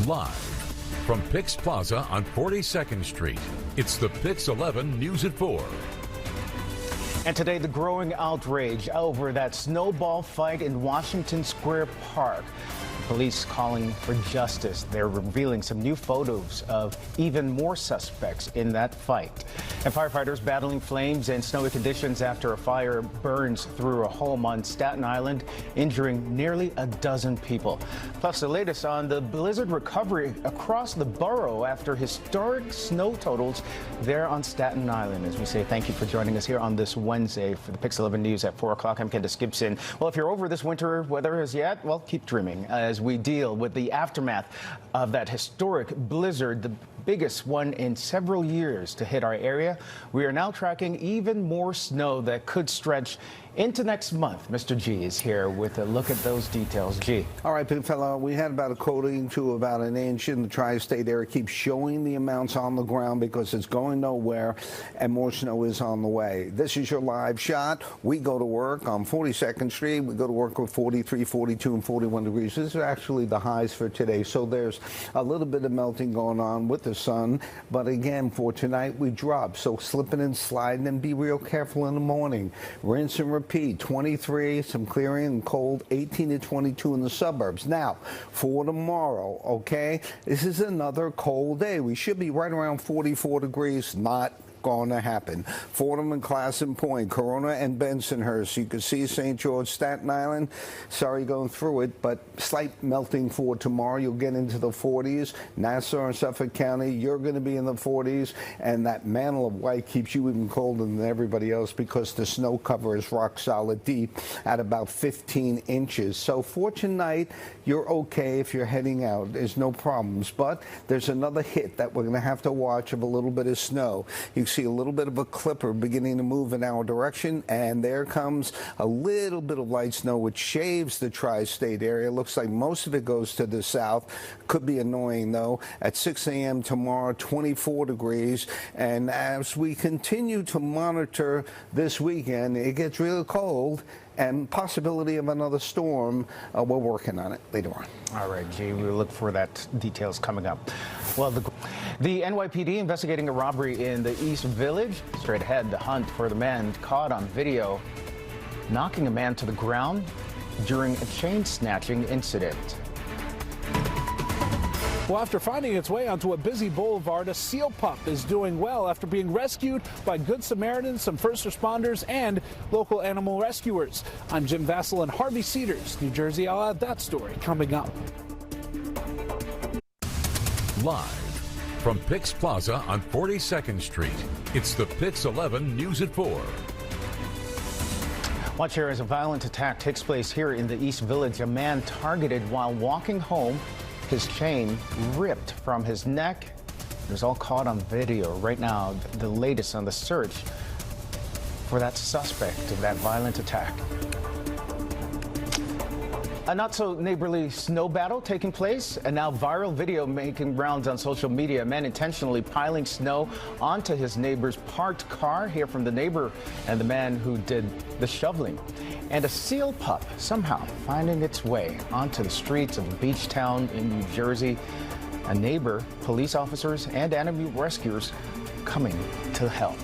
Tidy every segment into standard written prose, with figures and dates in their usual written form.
Live from PIX Plaza on 42nd Street, it's the PIX 11 News at 4. And today, the growing outrage over that snowball fight in Washington Square Park. Police calling for justice. They're revealing some new photos of even more suspects in that fight. And firefighters battling flames and snowy conditions after a fire burns through a home on Staten Island, injuring nearly a dozen people. Plus, the latest on the blizzard recovery across the borough after historic snow totals there on Staten Island. As we say, thank you for joining us here on this Wednesday for the PIX 11 News at 4 o'clock. I'm Kendis Gibson. Well, if you're over this winter weather as yet, well, keep dreaming as we deal with the aftermath of that historic blizzard, the biggest one in several years to hit our area. We are now tracking even more snow that could stretch into next month. Mr. G is here with a look at those details. G. All right, big fella, we had about a coating to about an inch in the tri-state area. Keep showing the amounts on the ground because it's going nowhere and more snow is on the way. This is your live shot. We go to work on 42nd Street. We go to work with 43, 42, and 41 degrees. These are actually the highs for today. So there's a little bit of melting going on with the sun. But again, for tonight, we drop. So slipping and sliding, and be real careful in the morning. Rinse and repeat. 23, some clearing and cold, 18 to 22 in the suburbs. Now, for tomorrow, okay, this is another cold day. We should be right around 44 degrees, not going to happen. Fordham and Classen Point, Corona and Bensonhurst. You can see St. George, Staten Island. Sorry going through it, but slight melting for tomorrow. You'll get into the 40s. Nassau and Suffolk County, you're going to be in the 40s. And that mantle of white keeps you even colder than everybody else because the snow cover is rock solid deep at about 15 inches. So for tonight, you're okay if you're heading out. There's no problems. But there's another hit that we're going to have to watch of a little bit of snow. You see a little bit of a clipper beginning to move in our direction, and there comes a little bit of light snow which shaves the tri-state area. Looks like most of it goes to the south. Could be annoying though. At 6 a.m. tomorrow, 24 degrees, and as we continue to monitor this weekend, it gets real cold and possibility of another storm. We're working on it later on. All right, G, we'll look for that details coming up. Well, the NYPD investigating a robbery in the East Village. Straight ahead, the hunt for the man caught on video knocking a man to the ground during a chain snatching incident. Well, after finding its way onto a busy boulevard, a seal pup is doing well after being rescued by Good Samaritans, some first responders, and local animal rescuers. I'm Jim Vassell in Harvey Cedars, New Jersey. I'll add that story coming up. Live from PIX Plaza on 42nd Street, it's the PIX 11 News at 4. Watch here as a violent attack takes place here in the East Village. A man targeted while walking home. His chain ripped from his neck. It was all caught on video. Right now, the latest on the search for that suspect of that violent attack. A not-so-neighborly snow battle taking place, and now viral video making rounds on social media. A man intentionally piling snow onto his neighbor's parked car. Hear from the neighbor and the man who did the shoveling. And a seal pup somehow finding its way onto the streets of a beach town in New Jersey. A neighbor, police officers, and animal rescuers coming to help.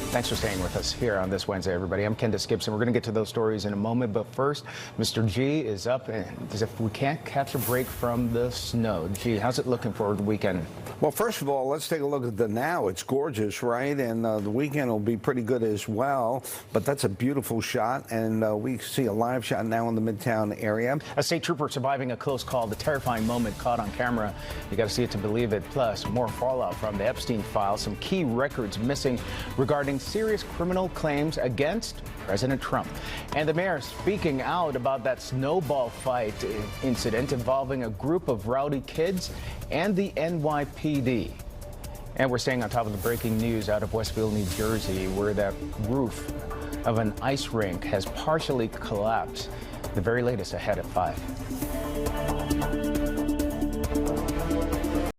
Thanks for staying with us here on this Wednesday, everybody. I'm Kendis Gibson. We're going to get to those stories in a moment, but first, Mr. G is up, and as if we can't catch a break from the snow. G, how's it looking for the weekend? Well, first of all, let's take a look at the now. It's gorgeous, right? And the weekend will be pretty good as well. But that's a beautiful shot, and we see a live shot now in the Midtown area. A state trooper surviving a close call, the terrifying moment caught on camera. You got to see it to believe it. Plus, more fallout from the Epstein file, some key records missing regarding serious criminal claims against President Trump. And the mayor speaking out about that snowball fight incident involving a group of rowdy kids and the NYPD. And we're staying on top of the breaking news out of Westfield, New Jersey, where that roof of an ice rink has partially collapsed. The very latest ahead at 5.